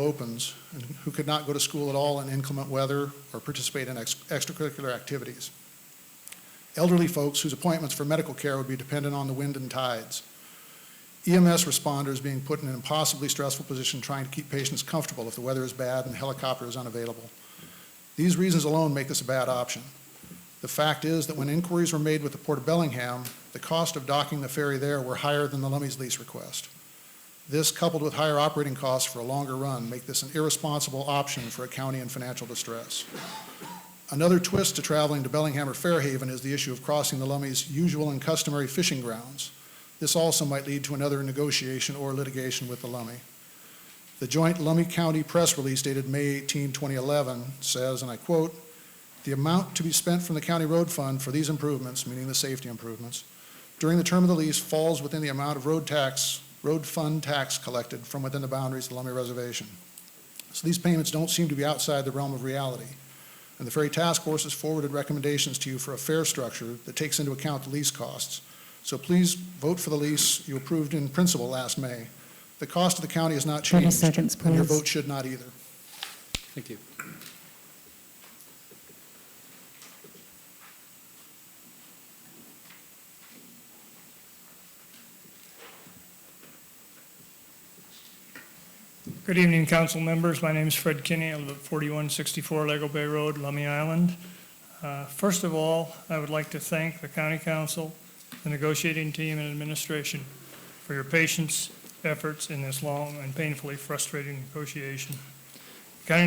opens and who could not go to school at all in inclement weather or participate in extracurricular activities. Elderly folks whose appointments for medical care would be dependent on the wind and tides. EMS responders being put in an impossibly stressful position trying to keep patients comfortable if the weather is bad and the helicopter is unavailable. These reasons alone make this a bad option. The fact is that when inquiries were made with the Port of Bellingham, the cost of docking the ferry there were higher than the Lummies lease request. This, coupled with higher operating costs for a longer run, make this an irresponsible option for a county in financial distress. Another twist to traveling to Bellingham or Fairhaven is the issue of crossing the Lummies' usual and customary fishing grounds. This also might lead to another negotiation or litigation with the Lummie. The joint Lummi County press release dated May 18, 2011 says, and I quote, "The amount to be spent from the county road fund for these improvements," meaning the safety improvements, "during the term of the lease falls within the amount of road fund tax collected from within the boundaries of the Lummi Reservation." So these payments don't seem to be outside the realm of reality. And the Ferry Task Force has forwarded recommendations to you for a fare structure that takes into account the lease costs. So please vote for the lease you approved in principle last May. The cost of the county has not changed, 30 seconds, and your please. vote should not either. Thank you. Good evening, council members. My name is Fred Kinney. I live at 4164 Lego Bay Road, Lummi Island. First of all, I would like to thank the county council, the negotiating team, and administration for your patience, efforts in this long and painfully frustrating negotiation. The county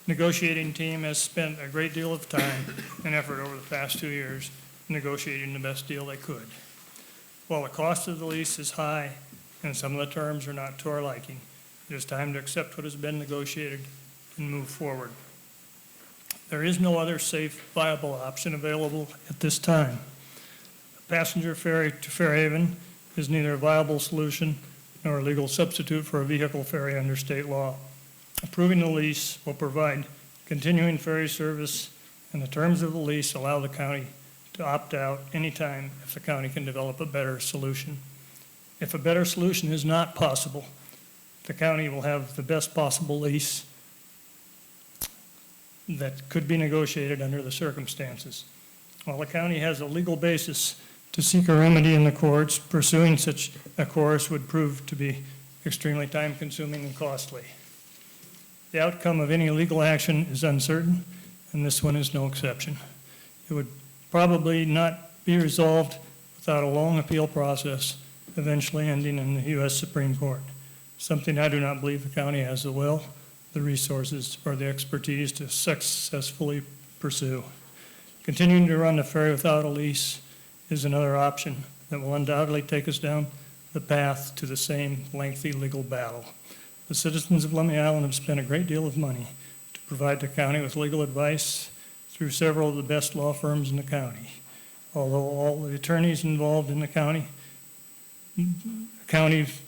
negotiating team has spent a great deal of time and effort over the past 2 years negotiating the best deal they could. While the cost of the lease is high and some of the terms are not to our liking, it is time to accept what has been negotiated and move forward. There is no other safe, viable option available at this time. A passenger ferry to Fairhaven is neither a viable solution nor a legal substitute for a vehicle ferry under state law. Approving the lease will provide continuing ferry service, and the terms of the lease allow the county to opt out anytime if the county can develop a better solution. If a better solution is not possible, the county will have the best possible lease that could be negotiated under the circumstances. While the county has a legal basis to seek a remedy in the courts, pursuing such a course would prove to be extremely time-consuming and costly. The outcome of any legal action is uncertain, and this one is no exception. It would probably not be resolved without a long appeal process, eventually ending in the U.S. Supreme Court, something I do not believe the county has the will, the resources, or the expertise to successfully pursue. Continuing to run the ferry without a lease is another option that will undoubtedly take us down the path to the same lengthy legal battle. The citizens of Lummi Island have spent a great deal of money to provide the county with legal advice through several of the best law firms in the county. Although all the attorneys involved in the county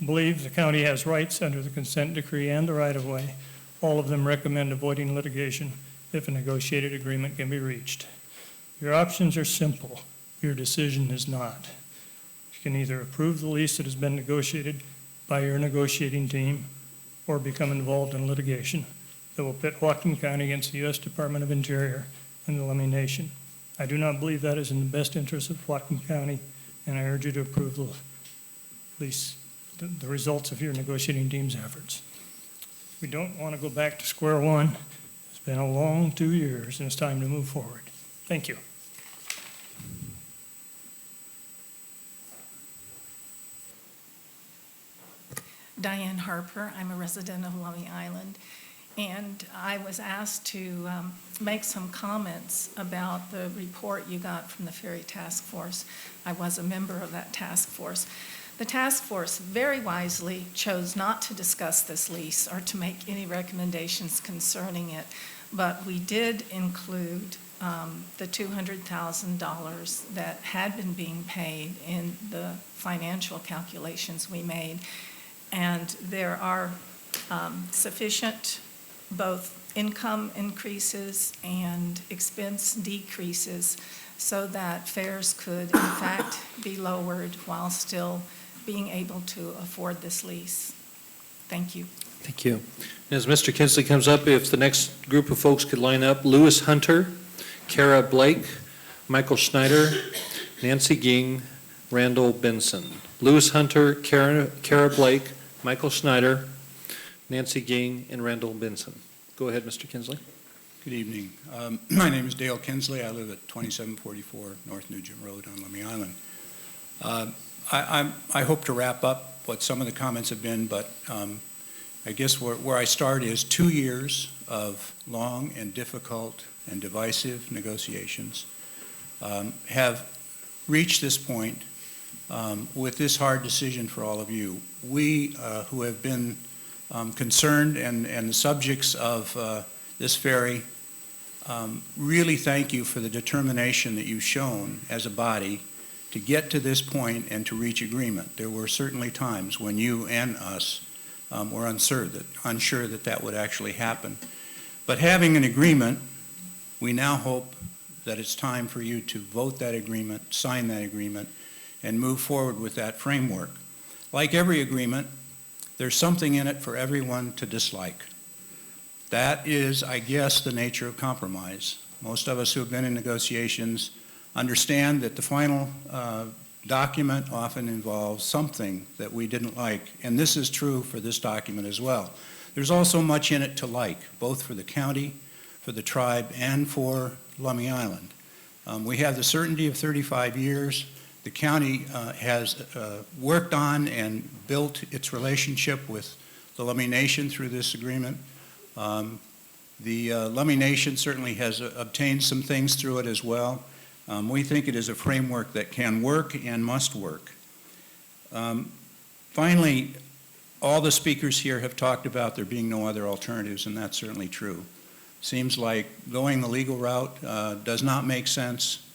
believe the county has rights under the consent decree and the right-of-way, all of them recommend avoiding litigation if a negotiated agreement can be reached. Your options are simple. Your decision is not. You can either approve the lease that has been negotiated by your negotiating team or become involved in litigation that will pit Whatcom County against the U.S. Department of Interior and the Lummi Nation. I do not believe that is in the best interest of Whatcom County, and I urge you to approve the lease, the results of your negotiating team's efforts. We don't want to go back to square one. It's been a long 2 years, and it's time to move forward. Thank you. Diane Harper. I'm a resident of Lummi Island, and I was asked to make some comments about the report you got from the Ferry Task Force. I was a member of that task force. The task force very wisely chose not to discuss this lease or to make any recommendations concerning it, but we did include the $200,000 that had been being paid in the financial calculations we made. And there are sufficient both income increases and expense decreases so that fares could in fact be lowered while still being able to afford this lease. Thank you. Thank you. As Mr. Kinsley comes up, if the next group of folks could line up, Lewis Hunter, Kara Blake, Michael Schneider, Nancy Ging, Randall Benson. Lewis Hunter, Kara Blake, Michael Schneider, Nancy Ging, and Randall Benson. Go ahead, Mr. Kinsley. Good evening. My name is Dale Kinsley. I live at 2744 North Nugent Road on Lummi Island. I hope to wrap up what some of the comments have been, but I guess where I start is 2 years of long and difficult and divisive negotiations have reached this point with this hard decision for all of you. We who have been concerned and the subjects of this ferry really thank you for the determination that you've shown as a body to get to this point and to reach agreement. There were certainly times when you and us were unsure that that would actually happen. But having an agreement, we now hope that it's time for you to vote that agreement, sign that agreement, and move forward with that framework. Like every agreement, there's something in it for everyone to dislike. That is, I guess, the nature of compromise. Most of us who have been in negotiations understand that the final document often involves something that we didn't like, and this is true for this document as well. There's also much in it to like, both for the county, for the tribe, and for Lummi Island. We have the certainty of 35 years. The county has worked on and built its relationship with the Lummi Nation through this agreement. The Lummi Nation certainly has obtained some things through it as well. We think it is a framework that can work and must work. Finally, all the speakers here have talked about there being no other alternatives, and that's certainly true. Seems like going the legal route does not make sense.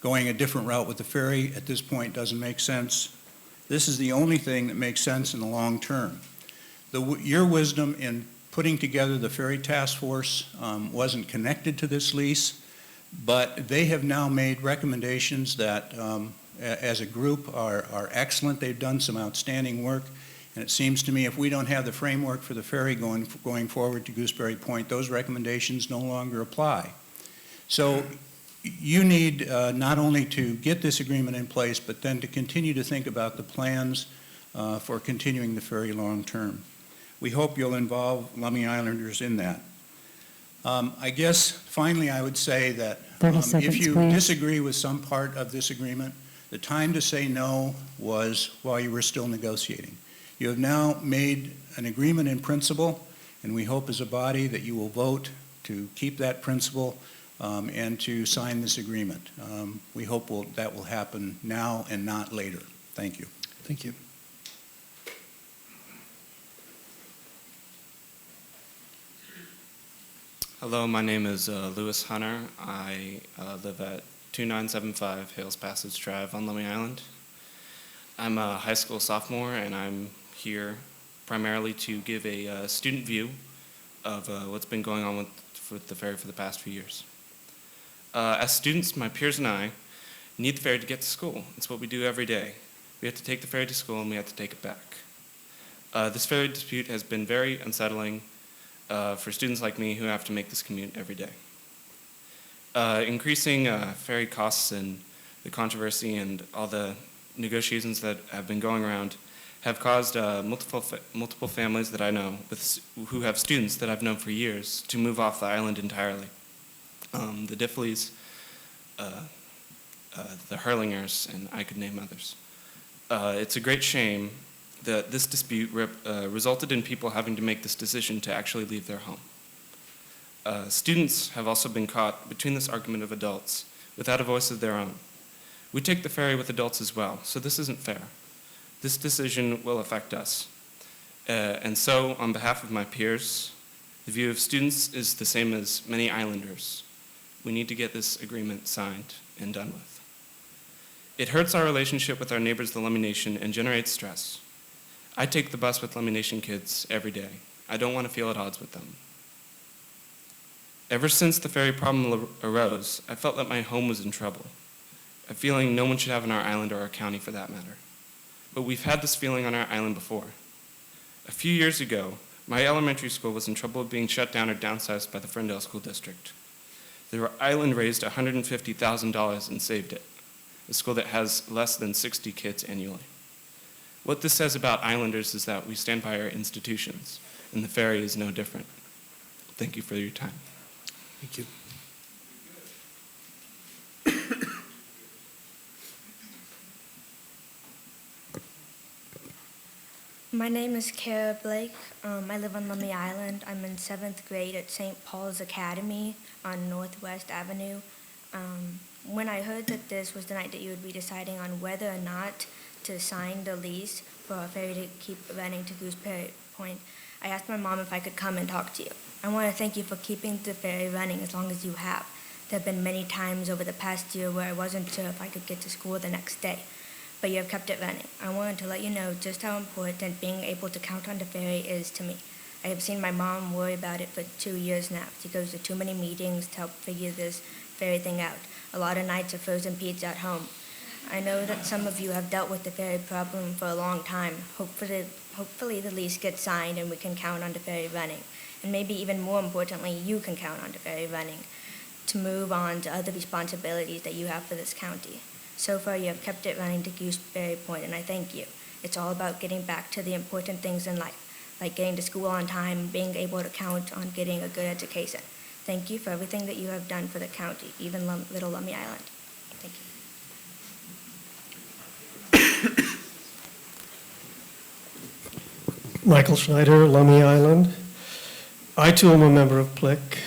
Going a different route with the ferry at this point doesn't make sense. This is the only thing that makes sense in the long term. Your wisdom in putting together the ferry task force wasn't connected to this lease, but they have now made recommendations that as a group are excellent. They've done some outstanding work, and it seems to me if we don't have the framework for the ferry going forward to Gooseberry Point, those recommendations no longer apply. So you need not only to get this agreement in place, but then to continue to think about the plans for continuing the ferry long term. We hope you'll involve Lummi Islanders in that. I guess finally I would say that 30 seconds, if you please. disagree with some part of this agreement, the time to say no was while you were still negotiating. You have now made an agreement in principle, and we hope as a body that you will vote to keep that principle and to sign this agreement. We hope that will happen now and not later. Thank you. Thank you. Hello, my name is Lewis Hunter. I live at 2975 Hales Passage Drive on Lummi Island. I'm a high school sophomore, and I'm here primarily to give a student view of what's been going on with the ferry for the past few years. As students, my peers and I need the ferry to get to school. It's what we do every day. We have to take the ferry to school, and we have to take it back. This ferry dispute has been very unsettling for students like me who have to make this commute every day. Increasing ferry costs and the controversy and all the negotiations that have been going around have caused multiple families that I know who have students that I've known for years to move off the island entirely. The Diffleys, the Hurlingers, and I could name others. It's a great shame that this dispute resulted in people having to make this decision to actually leave their home. Students have also been caught between this argument of adults without a voice of their own. We take the ferry with adults as well, so this isn't fair. This decision will affect us. And so, on behalf of my peers, the view of students is the same as many islanders. We need to get this agreement signed and done with. It hurts our relationship with our neighbors, the Lummi Nation, and generates stress. I take the bus with Lummi Nation kids every day. I don't want to feel at odds with them. Ever since the ferry problem arose, I felt that my home was in trouble, a feeling no one should have on our island or our county for that matter. But we've had this feeling on our island before. A few years ago, My elementary school was in trouble of being shut down or downsized by the Ferndale School District. The island raised $150,000 and saved it, a school that has less than 60 kids annually. What this says about Islanders is that we stand by our institutions, and the ferry is no different. Thank you for your time. Thank you. My name is Kara Blake. I live on Lummi Island. I'm in 7th grade at St. Paul's Academy on Northwest Avenue. When I heard that this was the night that you would be deciding on whether or not to sign the lease for a ferry to keep running to Gooseberry Point, I asked my mom if I could come and talk to you. I want to thank you for keeping the ferry running as long as you have. There have been many times over the past year where I wasn't sure if I could get to school the next day, but you have kept it running. I wanted to let you know just how important being able to count on the ferry is to me. I have seen my mom worry about it for 2 years now. She goes to too many meetings to help figure this ferry thing out. A lot of nights of frozen pizza at home. I know that some of you have dealt with the ferry problem for a long time. Hopefully the lease gets signed and we can count on the ferry running. And maybe even more importantly, you can count on the ferry running to move on to other responsibilities that you have for this county. So far, you have kept it running to Gooseberry Point, and I thank you. It's all about getting back to the important things in life, like getting to school on time, being able to count on getting a good education. Thank you for everything that you have done for the county, even Little Lummi Island. Thank you. Michael Schneider, Lummi Island. I too am a member of PLIC.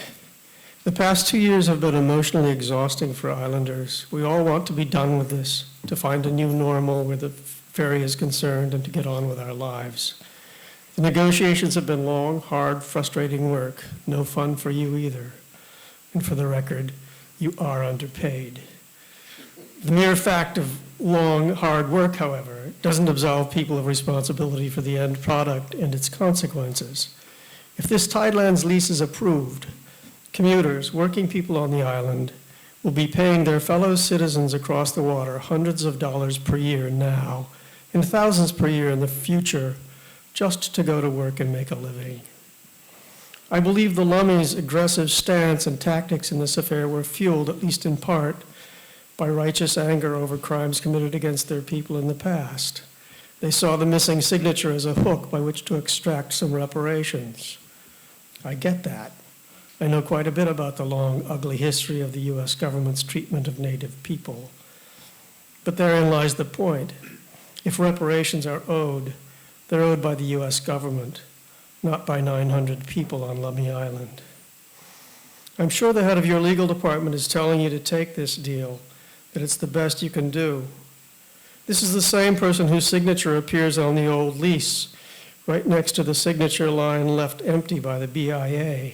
The past 2 years have been emotionally exhausting for Islanders. We all want to be done with this, to find a new normal where the ferry is concerned and to get on with our lives. The negotiations have been long, hard, frustrating work. No fun for you either. And for the record, you are underpaid. The mere fact of long, hard work, however, doesn't absolve people of responsibility for the end product and its consequences. If this Tidelands lease is approved, commuters, working people on the island, will be paying their fellow citizens across the water hundreds of dollars per year now and thousands per year in the future just to go to work and make a living. I believe the Lummi's aggressive stance and tactics in this affair were fueled, at least in part, by righteous anger over crimes committed against their people in the past. They saw the missing signature as a hook by which to extract some reparations. I get that. I know quite a bit about the long, ugly history of the U.S. government's treatment of Native people. But therein lies the point. If reparations are owed, they're owed by the U.S. government, not by 900 people on Lummi Island. I'm sure the head of your legal department is telling you to take this deal, that it's the best you can do. This is the same person whose signature appears on the old lease, right next to the signature line left empty by the BIA.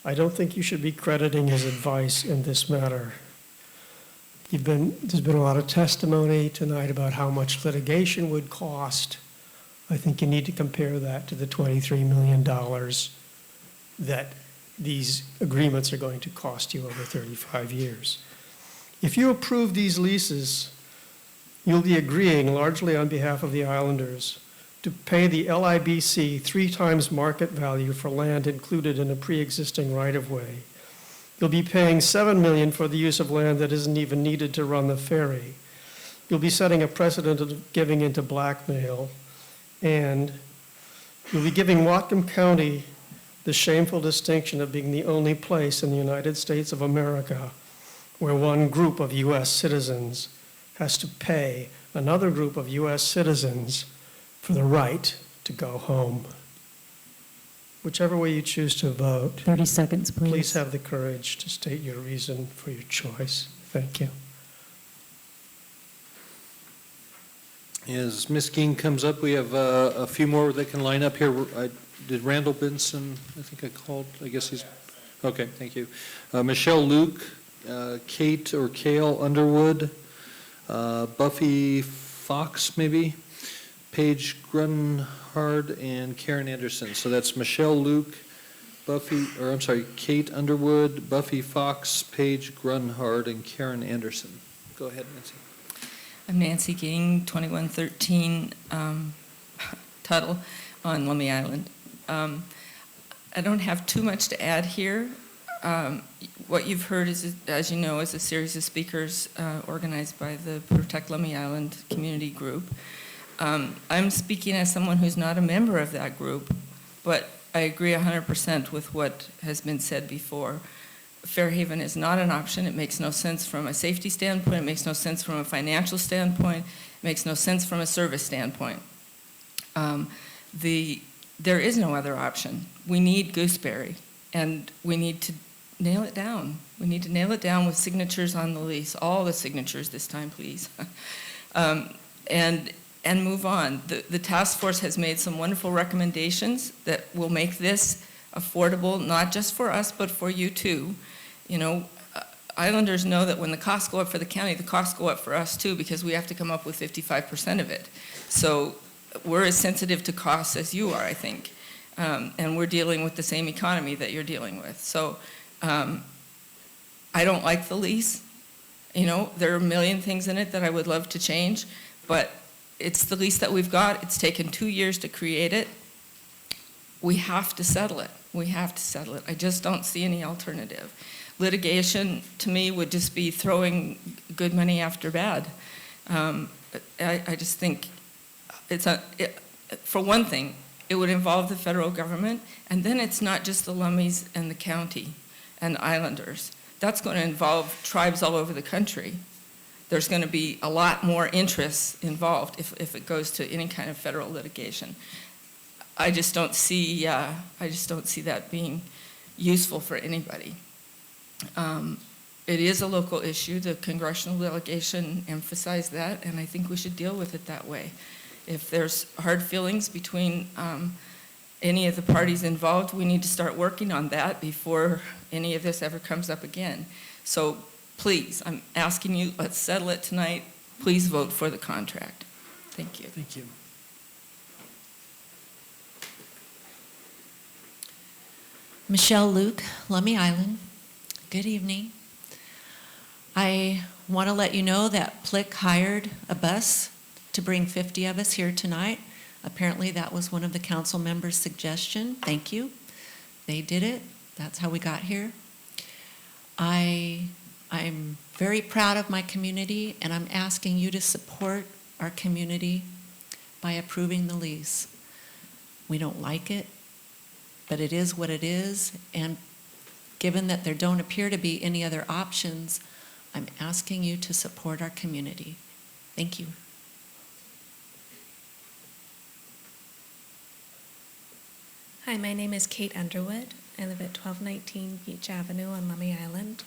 I don't think you should be crediting his advice in this matter. There's been a lot of testimony tonight about how much litigation would cost. I think you need to compare that to the $23 million that these agreements are going to cost you over 35 years. If you approve these leases, you'll be agreeing, largely on behalf of the Islanders, to pay the LIBC 3 times market value for land included in a pre-existing right-of-way. You'll be paying $7 million for the use of land that isn't even needed to run the ferry. You'll be setting a precedent of giving into blackmail, and you'll be giving Whatcom County the shameful distinction of being the only place in the United States of America where one group of U.S. citizens has to pay another group of U.S. citizens for the right to go home. Whichever way you choose to vote, 30 seconds, please. please have the courage to state your reason for your choice. Thank you. As Ms. Ging comes up, we have a few more that can line up here. Did Randall Benson, I think I called, I guess he's, okay, thank you. Michelle Luke, Kate or Kale Underwood, Buffy Fox maybe, Paige Grunhard, and Karen Anderson. So that's Michelle Luke, Kate Underwood, Buffy Fox, Paige Grunhard, and Karen Anderson. Go ahead, Nancy. I'm Nancy Ging, 2113 Tuttle on Lummi Island. I don't have too much to add here. What you've heard is, as you know, is a series of speakers organized by the Protect Lummi Island Community Group. I'm speaking as someone who's not a member of that group, but I agree 100% with what has been said before. Fairhaven is not an option. It makes no sense from a safety standpoint. It makes no sense from a financial standpoint. It makes no sense from a service standpoint. There is no other option. We need Gooseberry, and we need to nail it down. We need to nail it down with signatures on the lease, all the signatures this time, please, and move on. The task force has made some wonderful recommendations that will make this affordable, not just for us, but for you too. You know, Islanders know that when the costs go up for the county, the costs go up for us too, because we have to come up with 55% of it. So we're as sensitive to costs as you are, I think. And we're dealing with the same economy that you're dealing with. So I don't like the lease. You know, there are a million things in it that I would love to change, but it's the lease that we've got. It's taken 2 years to create it. We have to settle it. We have to settle it. I just don't see any alternative. Litigation, to me, would just be throwing good money after bad. I just think for one thing, it would involve the federal government, and then it's not just the Lummies and the county and Islanders. That's going to involve tribes all over the country. There's going to be a lot more interest involved if it goes to any kind of federal litigation. I just don't see that being useful for anybody. It is a local issue. The congressional delegation emphasized that, and I think we should deal with it that way. If there's hard feelings between any of the parties involved, we need to start working on that before any of this ever comes up again. So please, I'm asking you, let's settle it tonight. Please vote for the contract. Thank you. Thank you. Michelle Luke, Lummi Island. Good evening. I want to let you know that PLIC hired a bus to bring 50 of us here tonight. Apparently that was one of the council members' suggestion. Thank you. They did it. That's how we got here. I'm very proud of my community, and I'm asking you to support our community by approving the lease. We don't like it, but it is what it is, and given that there don't appear to be any other options, I'm asking you to support our community. Thank you. Hi, my name is Kate Underwood. I live at 1219 Beach Avenue on Lummi Island.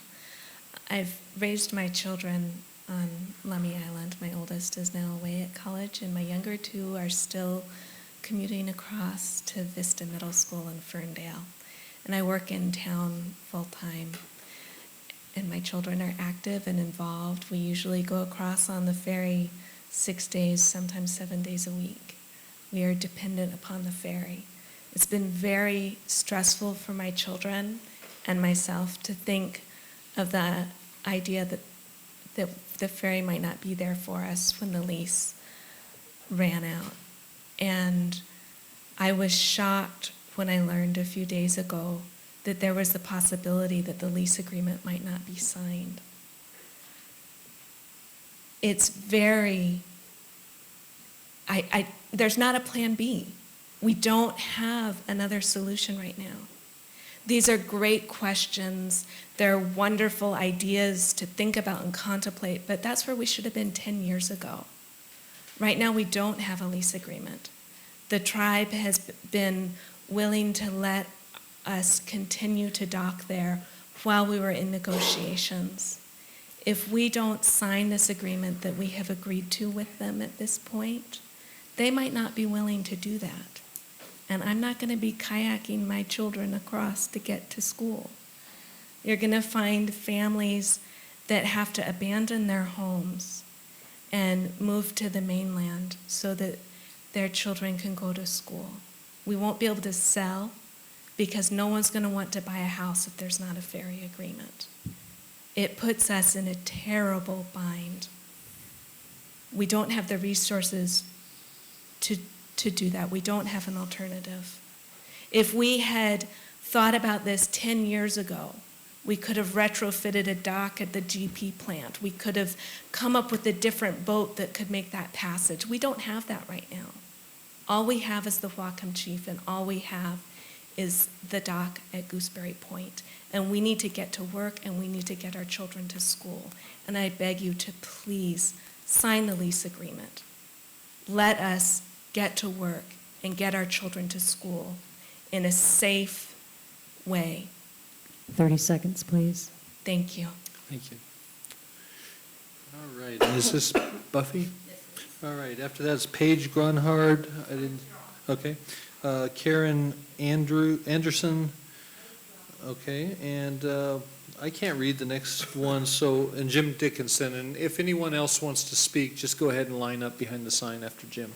I've raised my children on Lummi Island. My oldest is now away at college, and my younger two are still commuting across to Vista Middle School in Ferndale. And I work in town full-time, and my children are active and involved. We usually go across on the ferry 6 days, sometimes 7 days a week. We are dependent upon the ferry. It's been very stressful for my children and myself to think of the idea that the ferry might not be there for us when the lease ran out. And I was shocked when I learned a few days ago that there was the possibility that the lease agreement might not be signed. It's very, there's not a plan B. We don't have another solution right now. These are great questions. They're wonderful ideas to think about and contemplate, but that's where we should have been 10 years ago. Right now, we don't have a lease agreement. The tribe has been willing to let us continue to dock there while we were in negotiations. If we don't sign this agreement that we have agreed to with them at this point, they might not be willing to do that. And I'm not going to be kayaking my children across to get to school. You're going to find families that have to abandon their homes and move to the mainland so that their children can go to school. We won't be able to sell because no one's going to want to buy a house if there's not a ferry agreement. It puts us in a terrible bind. We don't have the resources to do that. We don't have an alternative. If we had thought about this 10 years ago, we could have retrofitted a dock at the GP plant. We could have come up with a different boat that could make that passage. We don't have that right now. All we have is the Whatcom Chief, and all we have is the dock at Gooseberry Point. And we need to get to work, and we need to get our children to school. And I beg you to please sign the lease agreement. Let us get to work and get our children to school in a safe way. 30 seconds, please. Thank you. Thank you. All right, and is this Buffy? All right, after that's Paige Grunhard, I didn't, okay. Karen Anderson, okay, and I can't read the next one, so, and Jim Dickinson, and if anyone else wants to speak, just go ahead and line up behind the sign after Jim.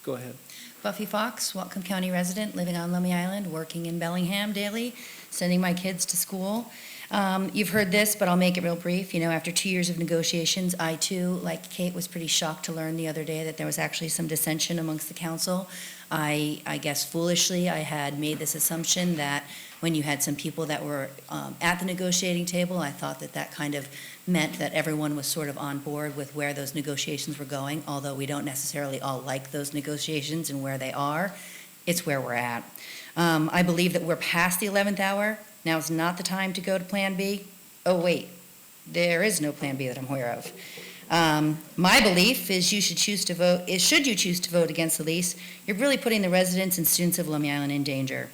Go ahead. Buffy Fox, Whatcom County resident, living on Lummi Island, working in Bellingham daily, sending my kids to school. You've heard this, but I'll make it real brief. You know, after 2 years of negotiations, I too, like Kate, was pretty shocked to learn the other day that there was actually some dissension amongst the council. I guess foolishly, I had made this assumption that when you had some people that were at the negotiating table, I thought that that kind of meant that everyone was sort of on board with where those negotiations were going, although we don't necessarily all like those negotiations and where they are. It's where we're at. I believe that we're past the 11th hour. Now is not the time to go to Plan B. Oh, wait, there is no Plan B that I'm aware of. My belief is you should choose to vote, should you choose to vote against the lease, you're really putting the residents and students of Lummi Island in danger.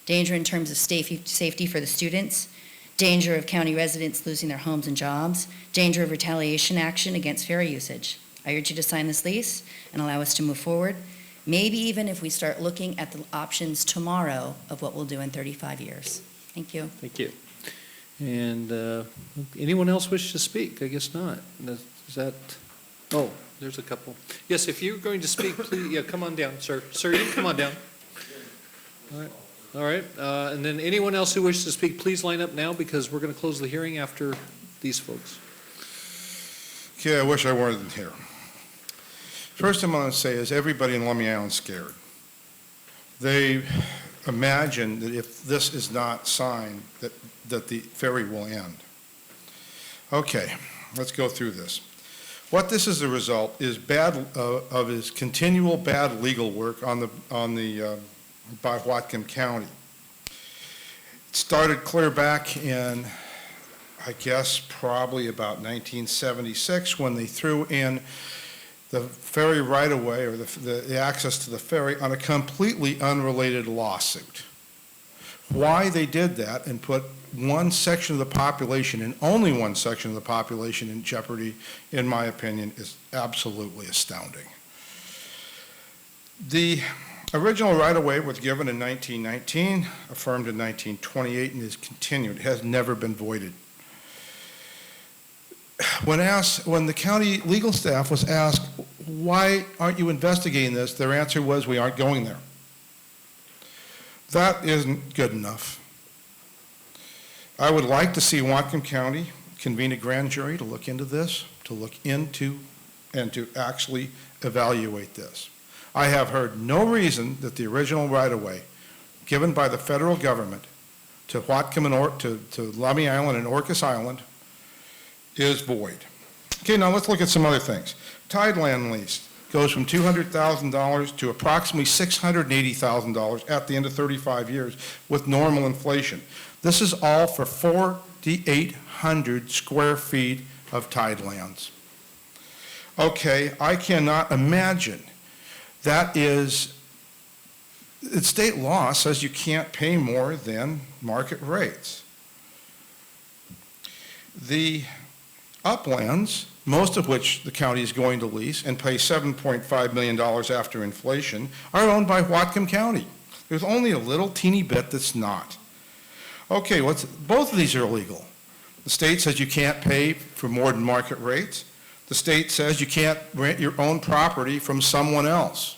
Danger in terms of safety for the students, danger of county residents losing their homes and jobs, danger of retaliation action against ferry usage. I urge you to sign this lease and allow us to move forward, maybe even if we start looking at the options tomorrow of what we'll do in 35 years. Thank you. Thank you. And anyone else wish to speak? I guess not. Is that, oh, there's a couple. Yes, if you're going to speak, please, yeah, come on down, sir. Sir, you can come on down. All right. All right, and then anyone else who wishes to speak, please line up now because we're going to close the hearing after these folks. Okay, I wish I weren't here. First thing I'm going to say is everybody in Lummi Island is scared. They imagine that if this is not signed, that the ferry will end. Okay, let's go through this. What this is a result is of his continual bad legal work by Whatcom County. It started clear back in, I guess, probably about 1976 when they threw in the ferry right-of-way or the access to the ferry on a completely unrelated lawsuit. Why they did that and put one section of the population, and only one section of the population, in jeopardy, in my opinion, is absolutely astounding. The original right-of-way was given in 1919, affirmed in 1928, and is continued. It has never been voided. When the county legal staff was asked, why aren't you investigating this, their answer was, we aren't going there. That isn't good enough. I would like to see Whatcom County convene a grand jury to look into this, to look into and to actually evaluate this. I have heard no reason that the original right-of-way given by the federal government to Whatcom and to Lummi Island and Orcas Island is void. Okay, now let's look at some other things. Tideland lease goes from $200,000 to approximately $680,000 at the end of 35 years with normal inflation. This is all for 4,800 square feet of tidelands. Okay, I cannot imagine. That is, state law says you can't pay more than market rates. The uplands, most of which the county is going to lease and pay $7.5 million after inflation, are owned by Whatcom County. There's only a little teeny bit that's not. Okay, both of these are illegal. The state says you can't pay for more than market rates. The state says you can't rent your own property from someone else.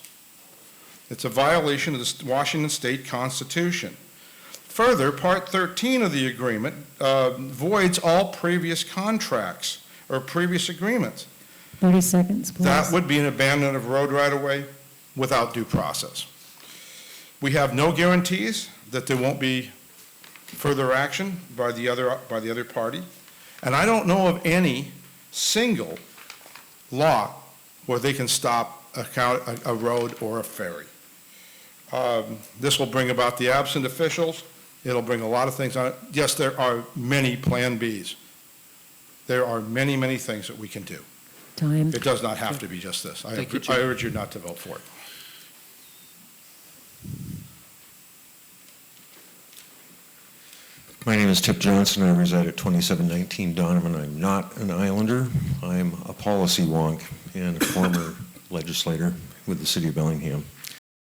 It's a violation of the Washington State Constitution. Further, Part 13 of the agreement voids all previous contracts or previous agreements. 30 seconds, please. That would be an abandonment of road right-of-way without due process. We have no guarantees that there won't be further action by the other party. And I don't know of any single lot where they can stop a road or a ferry. This will bring about the absent officials. It'll bring a lot of things on it. Yes, there are many Plan Bs. There are many, many things that we can do. Time. It does not have to be just this. I Thank you, Jim. urge you not to vote for it. My name is Tip Johnson. I reside at 2719 Donovan. I'm not an Islander. I'm a policy wonk and a former legislator with the city of Bellingham.